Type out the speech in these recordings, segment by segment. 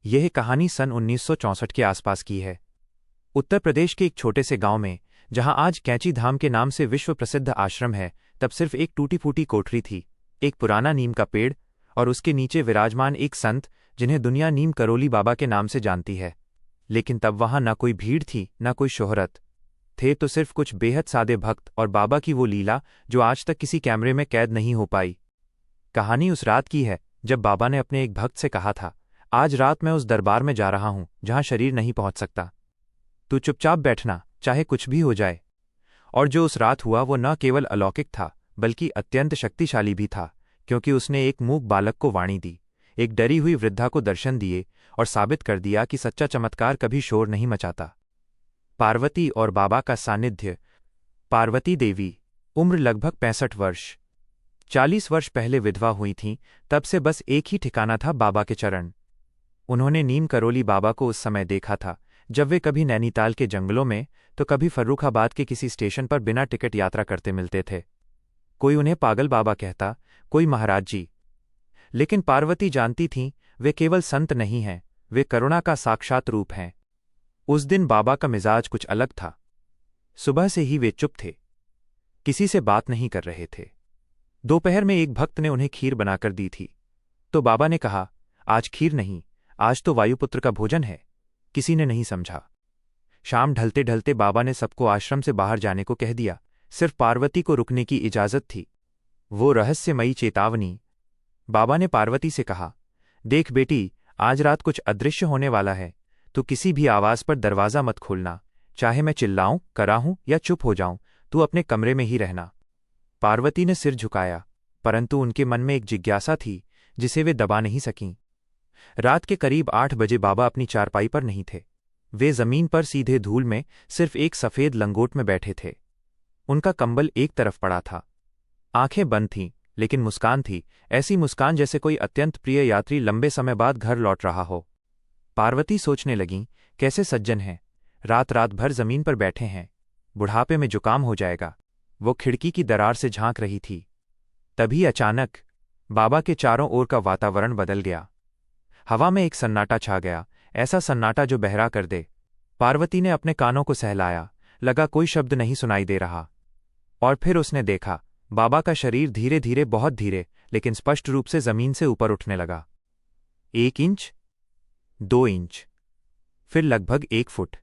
यह कहानी सन 1964 के आसपास की है। उत्तर प्रदेश के एक छोटे से गांव में, जहां आज कैंची धाम के नाम से विश्व प्रसिद्ध आश्रम है, तब सिर्फ एक टूटी फूटी कोठरी थी, एक पुराना नीम का पेड़ और उसके नीचे विराजमान एक संत जिन्हें दुनिया नीम करोली बाबा के नाम से जानती है। लेकिन तब वहां न कोई भीड़ थी, न कोई शोहरत, थे तो सिर्फ कुछ बेहद सादे भक्त और बाबा की वो लीला जो आज तक किसी कैमरे में कैद नहीं हो पाई। कहानी उस रात की है जब बाबा ने अपने एक भक्त से कहा था, आज रात मैं उस दरबार में जा रहा हूं जहां शरीर नहीं पहुंच सकता, तू चुपचाप बैठना, चाहे कुछ भी हो जाए। और जो उस रात हुआ वो न केवल अलौकिक था बल्कि अत्यंत शक्तिशाली भी था, क्योंकि उसने एक मूक बालक को वाणी दी, एक डरी हुई वृद्धा को दर्शन दिए और साबित कर दिया कि सच्चा चमत्कार कभी शोर नहीं मचाता। पार्वती और बाबा का सानिध्य। पार्वती देवी, उम्र लगभग 65 वर्ष, 40 वर्ष पहले विधवा हुई थीं, तब से बस एक ही ठिकाना था, बाबा के चरण। उन्होंने नीम करोली बाबा को उस समय देखा था जब वे कभी नैनीताल के जंगलों में तो कभी फर्रुखाबाद के किसी स्टेशन पर बिना टिकट यात्रा करते मिलते थे। कोई उन्हें पागल बाबा कहता, कोई महाराज जी। लेकिन पार्वती जानती थीं वे केवल संत नहीं हैं, वे करुणा का साक्षात रूप हैं। उस दिन बाबा का मिजाज कुछ अलग था। सुबह से ही वे चुप थे, किसी से बात नहीं कर रहे थे। दोपहर में एक भक्त ने उन्हें खीर बनाकर दी थी, तो बाबा ने कहा, आज खीर नहीं, आज तो वायुपुत्र का भोजन है। किसी ने नहीं समझा। शाम ढलते ढलते बाबा ने सबको आश्रम से बाहर जाने को कह दिया, सिर्फ पार्वती को रुकने की इजाजत थी। वो रहस्यमयी चेतावनी। बाबा ने पार्वती से कहा, देख बेटी, आज रात कुछ अदृश्य होने वाला है, तू किसी भी आवाज पर दरवाजा मत खोलना, चाहे मैं चिल्लाऊं, कराहूं या चुप हो जाऊं, तू अपने कमरे में ही रहना। पार्वती ने सिर झुकाया, परंतु उनके मन में एक जिज्ञासा थी जिसे वे दबा नहीं सकीं। रात के करीब 8 बजे बाबा अपनी चारपाई पर नहीं थे, वे जमीन पर सीधे धूल में सिर्फ एक सफेद लंगोट में बैठे थे। उनका कंबल एक तरफ पड़ा था, आंखें बंद थीं, लेकिन मुस्कान थी, ऐसी मुस्कान जैसे कोई अत्यंत प्रिय यात्री लंबे समय बाद घर लौट रहा हो। पार्वती सोचने लगीं, कैसे सज्जन हैं, रात रात भर जमीन पर बैठे हैं, बुढ़ापे में जुकाम हो जाएगा। वो खिड़की की दरार से झांक रही थी। तभी अचानक बाबा के चारों ओर का वातावरण बदल गया। हवा में एक सन्नाटा छा गया, ऐसा सन्नाटा जो बहरा कर दे। पार्वती ने अपने कानों को सहलाया, लगा कोई शब्द नहीं सुनाई दे रहा। और फिर उसने देखा, बाबा का शरीर धीरे धीरे, बहुत धीरे लेकिन स्पष्ट रूप से जमीन से ऊपर उठने लगा। 1 इंच, 2 इंच, फिर लगभग 1 फुट।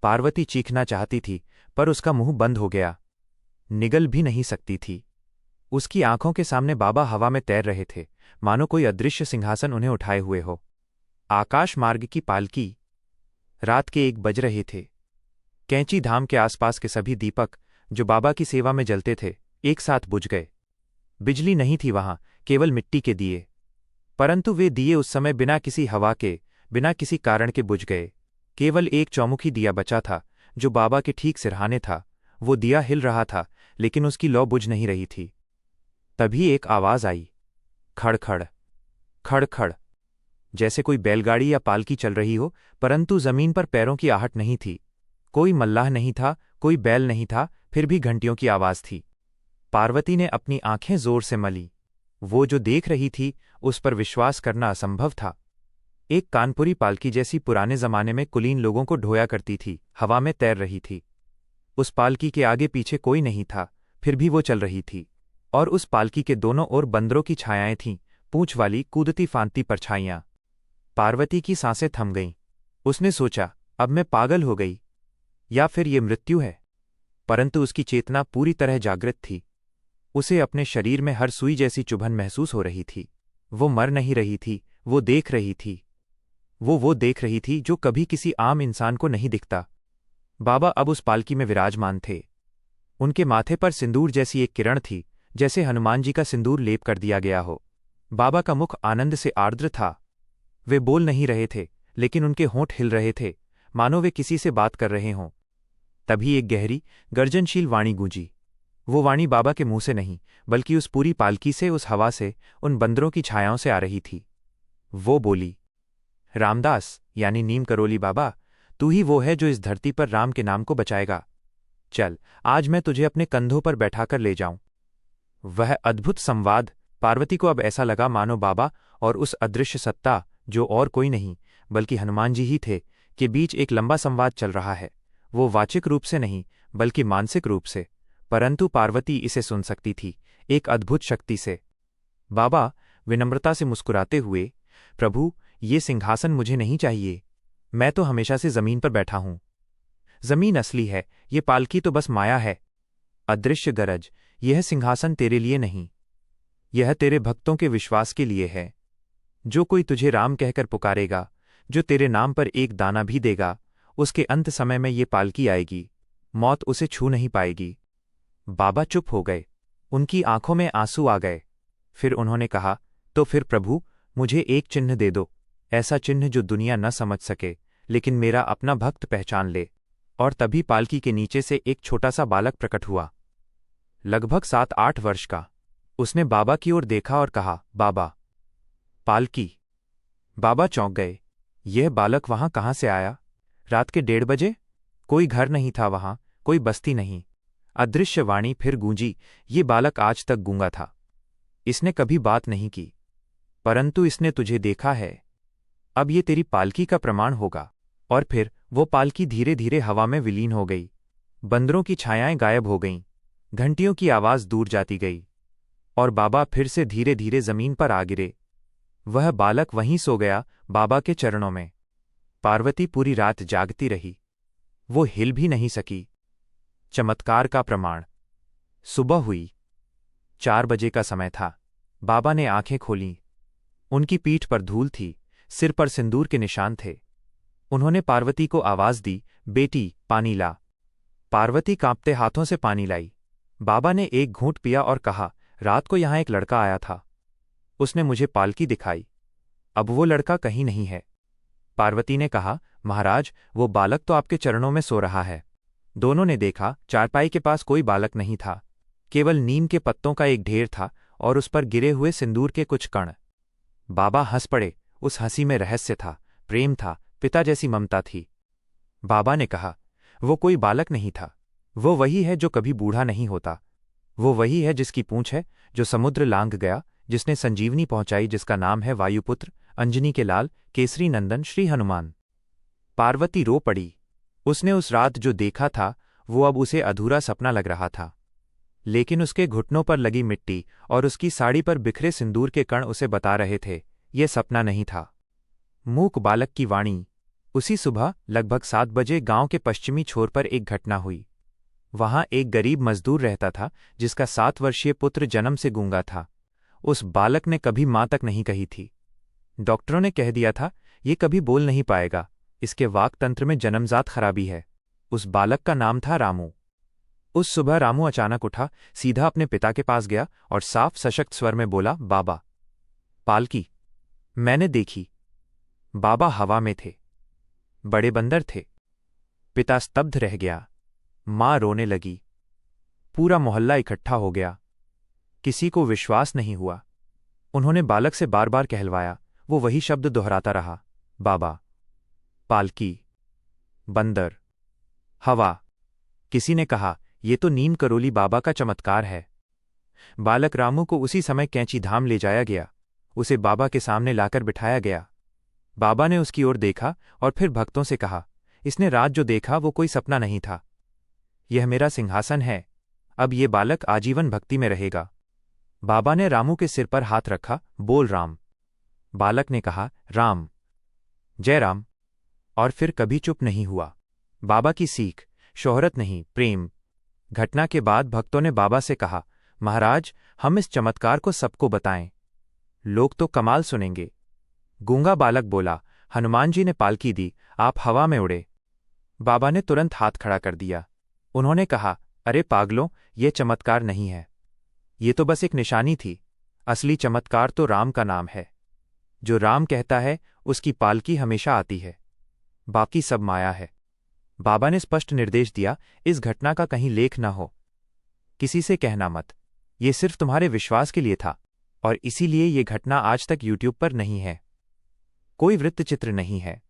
पार्वती चीखना चाहती थी, पर उसका मुंह बंद हो गया, निगल भी नहीं सकती थी। उसकी आंखों के सामने बाबा हवा में तैर रहे थे, मानो कोई अदृश्य सिंहासन उन्हें उठाए हुए हो। आकाश मार्ग की पालकी। रात के 1 बज रहे थे। कैंची धाम के आसपास के सभी दीपक जो बाबा की सेवा में जलते थे, एक साथ बुझ गए। बिजली नहीं थी वहां, केवल मिट्टी के दिए। परंतु वे दिए उस समय बिना किसी हवा के, बिना किसी कारण के बुझ गए। केवल एक चौमुखी दिया बचा था जो बाबा के ठीक सिरहाने था। वो दिया हिल रहा था, लेकिन उसकी लौ बुझ नहीं रही थी। तभी एक आवाज आई, खड़खड़ खड़खड़, जैसे कोई बैलगाड़ी या पालकी चल रही हो, परंतु जमीन पर पैरों की आहट नहीं थी। कोई मल्लाह नहीं था, कोई बैल नहीं था, फिर भी घंटियों की आवाज थी। पार्वती ने अपनी आंखें जोर से मली। वो जो देख रही थी उस पर विश्वास करना असंभव था। एक कानपुरी पालकी जैसी पुराने जमाने में कुलीन लोगों को ढोया करती थी, हवा में तैर रही थी। उस पालकी के आगे पीछे कोई नहीं था, फिर भी वो चल रही थी। और उस पालकी के दोनों ओर बंदरों की छायाएं थीं, पूंछ वाली कूदती फांदती परछाइयां। पार्वती की सांसें थम गईं। उसने सोचा, अब मैं पागल हो गई, या फिर ये मृत्यु है। परंतु उसकी चेतना पूरी तरह जागृत थी। उसे अपने शरीर में हर सुई जैसी चुभन महसूस हो रही थी। वो मर नहीं रही थी, वो देख रही थी। वो देख रही थी जो कभी किसी आम इंसान को नहीं दिखता। बाबा अब उस पालकी में विराजमान थे। उनके माथे पर सिंदूर जैसी एक किरण थी, जैसे हनुमान जी का सिंदूर लेप कर दिया गया हो। बाबा का मुख आनंद से आर्द्र था। वे बोल नहीं रहे थे, लेकिन उनके होंठ हिल रहे थे, मानो वे किसी से बात कर रहे हों। तभी एक गहरी, गर्जनशील वाणी गूंजी। वो वाणी बाबा के मुंह से नहीं, बल्कि उस पूरी पालकी से, उस हवा से, उन बंदरों की छायाओं से आ रही थी। वो बोली, रामदास यानी नीम करोली बाबा, तू ही वो है जो इस धरती पर राम के नाम को बचाएगा। चल, आज मैं तुझे अपने कंधों पर बैठाकर ले जाऊं। वह अद्भुत संवाद। पार्वती को अब ऐसा लगा मानो बाबा और उस अदृश्य सत्ता, जो और कोई नहीं बल्कि हनुमान जी ही थे, के बीच एक लंबा संवाद चल रहा है। वो वाचिक रूप से नहीं, बल्कि मानसिक रूप से। परंतु पार्वती इसे सुन सकती थी, एक अद्भुत शक्ति से। बाबा, विनम्रता से मुस्कुराते हुए, प्रभु, ये सिंहासन मुझे नहीं चाहिए। मैं तो हमेशा से जमीन पर बैठा हूं। जमीन असली है, ये पालकी तो बस माया है। अदृश्य गरज, यह सिंहासन तेरे लिए नहीं, यह तेरे भक्तों के विश्वास के लिए है। जो कोई तुझे राम कहकर पुकारेगा, जो तेरे नाम पर एक दाना भी देगा, उसके अंत समय में ये पालकी आएगी, मौत उसे छू नहीं पाएगी। बाबा चुप हो गए, उनकी आंखों में आंसू आ गए। फिर उन्होंने कहा, तो फिर प्रभु, मुझे एक चिन्ह दे दो, ऐसा चिन्ह जो दुनिया न समझ सके, लेकिन मेरा अपना भक्त पहचान ले। और तभी पालकी के नीचे से एक छोटा सा बालक प्रकट हुआ, लगभग 7-8 वर्ष का। उसने बाबा की ओर देखा और कहा, बाबा। पालकी। बाबा चौंक गए, यह बालक वहां कहां से आया? रात के 1:30 बजे? कोई घर नहीं था वहां, कोई बस्ती नहीं। अदृश्य वाणी फिर गूंजी, ये बालक आज तक गूंगा था। इसने कभी बात नहीं की, परंतु इसने तुझे देखा है। अब ये तेरी पालकी का प्रमाण होगा। और फिर वो पालकी धीरे धीरे हवा में विलीन हो गई। बंदरों की छायाएं गायब हो गईं, घंटियों की आवाज दूर जाती गई, और बाबा फिर से धीरे धीरे जमीन पर आ गिरे। वह बालक वहीं सो गया, बाबा के चरणों में। पार्वती पूरी रात जागती रही, वो हिल भी नहीं सकी। चमत्कार का प्रमाण। सुबह हुई, 4 बजे का समय था। बाबा ने आंखें खोलीं। उनकी पीठ पर धूल थी, सिर पर सिंदूर के निशान थे। उन्होंने पार्वती को आवाज दी, बेटी, पानी ला। पार्वती कांपते हाथों से पानी लाई। बाबा ने एक घूंट पिया और कहा, रात को यहां एक लड़का आया था, उसने मुझे पालकी दिखाई। अब वो लड़का कहीं नहीं है। पार्वती ने कहा, महाराज, वो बालक तो आपके चरणों में सो रहा है। दोनों ने देखा, चारपाई के पास कोई बालक नहीं था, केवल नीम के पत्तों का एक ढेर था और उस पर गिरे हुए सिंदूर के कुछ कण। बाबा हंस पड़े। उस हंसी में रहस्य था, प्रेम था, पिता जैसी ममता थी। बाबा ने कहा, वो कोई बालक नहीं था, वो वही है जो कभी बूढ़ा नहीं होता। वो वही है जिसकी पूंछ है, जो समुद्र लांघ गया, जिसने संजीवनी पहुंचाई, जिसका नाम है वायुपुत्र, अंजनी के लाल, केसरी नंदन श्री हनुमान। पार्वती रो पड़ी। उसने उस रात जो देखा था, वो अब उसे अधूरा सपना लग रहा था। लेकिन उसके घुटनों पर लगी मिट्टी और उसकी साड़ी पर बिखरे सिंदूर के कण उसे बता रहे थे, यह सपना नहीं था। मूक बालक की वाणी। उसी सुबह लगभग 7 बजे गांव के पश्चिमी छोर पर एक घटना हुई। वहां एक गरीब मजदूर रहता था, जिसका 7 वर्षीय पुत्र जन्म से गूंगा था। उस बालक ने कभी मां तक नहीं कही थी। डॉक्टरों ने कह दिया था, ये कभी बोल नहीं पाएगा, इसके वाक तंत्र में जन्मजात खराबी है। उस बालक का नाम था रामू। उस सुबह रामू अचानक उठा, सीधा अपने पिता के पास गया और साफ सशक्त स्वर में बोला, बाबा। पालकी मैंने देखी। बाबा हवा में थे, बड़े बंदर थे। पिता स्तब्ध रह गया। मां रोने लगी। पूरा मोहल्ला इकट्ठा हो गया। किसी को विश्वास नहीं हुआ। उन्होंने बालक से बार बार कहलवाया, वो वही शब्द दोहराता रहा, बाबा। पालकी, बंदर, हवा। किसी ने कहा, ये तो नीम करोली बाबा का चमत्कार है। बालक रामू को उसी समय कैंची धाम ले जाया गया। उसे बाबा के सामने लाकर बिठाया गया। बाबा ने उसकी ओर देखा और फिर भक्तों से कहा, इसने रात जो देखा वो कोई सपना नहीं था। यह मेरा सिंहासन है। अब ये बालक आजीवन भक्ति में रहेगा। बाबा ने रामू के सिर पर हाथ रखा, बोल राम। बालक ने कहा, राम, जय राम। और फिर कभी चुप नहीं हुआ। बाबा की सीख, शोहरत नहीं, प्रेम। घटना के बाद भक्तों ने बाबा से कहा, महाराज, हम इस चमत्कार को सबको बताएं। लोग तो कमाल सुनेंगे। गूंगा बालक बोला, हनुमान जी ने पालकी दी, आप हवा में उड़े। बाबा ने तुरंत हाथ खड़ा कर दिया। उन्होंने कहा, अरे पागलों, ये चमत्कार नहीं है, ये तो बस एक निशानी थी। असली चमत्कार तो राम का नाम है। जो राम कहता है, उसकी पालकी हमेशा आती है, बाकी सब माया है। बाबा ने स्पष्ट निर्देश दिया, इस घटना का कहीं लेख न हो, किसी से कहना मत। ये सिर्फ तुम्हारे विश्वास के लिए था, और इसीलिए ये घटना आज तक यूट्यूब पर नहीं है। कोई वृत्तचित्र नहीं है,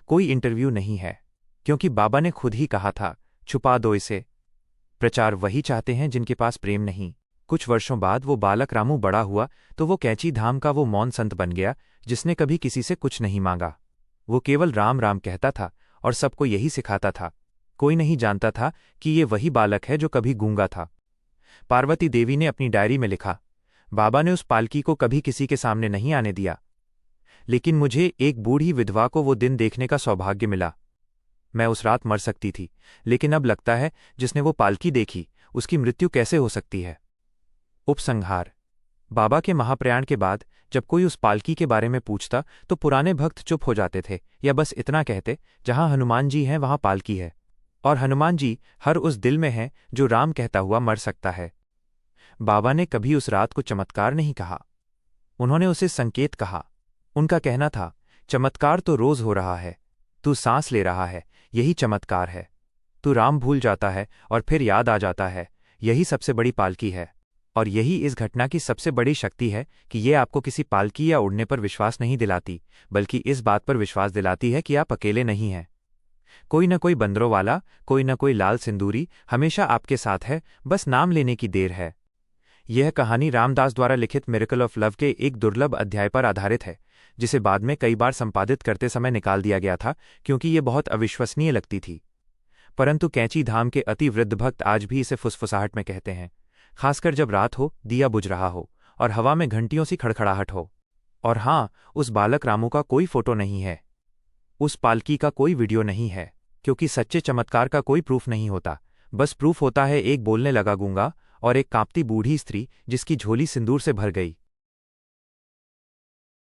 कोई इंटरव्यू नहीं है, क्योंकि बाबा ने खुद ही कहा था, छुपा दो इसे। प्रचार वही चाहते हैं जिनके पास प्रेम नहीं। कुछ वर्षों बाद वो बालक रामू बड़ा हुआ तो वो कैंची धाम का वो मौन संत बन गया, जिसने कभी किसी से कुछ नहीं मांगा। वो केवल राम राम कहता था और सबको यही सिखाता था। कोई नहीं जानता था कि ये वही बालक है जो कभी गूंगा था। पार्वती देवी ने अपनी डायरी में लिखा, बाबा ने उस पालकी को कभी किसी के सामने नहीं आने दिया, लेकिन मुझे एक बूढ़ी विधवा को वो दिन देखने का सौभाग्य मिला। मैं उस रात मर सकती थी, लेकिन अब लगता है जिसने वो पालकी देखी उसकी मृत्यु कैसे हो सकती है। उपसंहार। बाबा के महाप्रयाण के बाद जब कोई उस पालकी के बारे में पूछता तो पुराने भक्त चुप हो जाते थे या बस इतना कहते, जहां हनुमान जी हैं वहां पालकी है, और हनुमान जी हर उस दिल में हैं जो राम कहता हुआ मर सकता है। बाबा ने कभी उस रात को चमत्कार नहीं कहा, उन्होंने उसे संकेत कहा। उनका कहना था, चमत्कार तो रोज हो रहा है, तू सांस ले रहा है, यही चमत्कार है। तू राम भूल जाता है और फिर याद आ जाता है, यही सबसे बड़ी पालकी है। और यही इस घटना की सबसे बड़ी शक्ति है कि ये आपको किसी पालकी या उड़ने पर विश्वास नहीं दिलाती, बल्कि इस बात पर विश्वास दिलाती है कि आप अकेले नहीं हैं। कोई न कोई बंदरों वाला, कोई न कोई लाल सिंदूरी हमेशा आपके साथ है, बस नाम लेने की देर है। यह कहानी रामदास द्वारा लिखित मिरेकल ऑफ लव के एक दुर्लभ अध्याय पर आधारित है, जिसे बाद में कई बार संपादित करते समय निकाल दिया गया था क्योंकि ये बहुत अविश्वसनीय लगती थी। परंतु कैंची धाम के अति वृद्ध भक्त आज भी इसे फुसफुसाहट में कहते हैं, खासकर जब रात हो, दिया बुझ रहा हो और हवा में घंटियों सी खड़खड़ाहट हो। और हाँ, उस बालक रामू का कोई फोटो नहीं है, उस पालकी का कोई वीडियो नहीं है, क्योंकि सच्चे चमत्कार का कोई प्रूफ नहीं होता। बस प्रूफ होता है एक बोलने लगा गूंगा और एक कांपती बूढ़ी स्त्री जिसकी झोली सिंदूर से भर गई।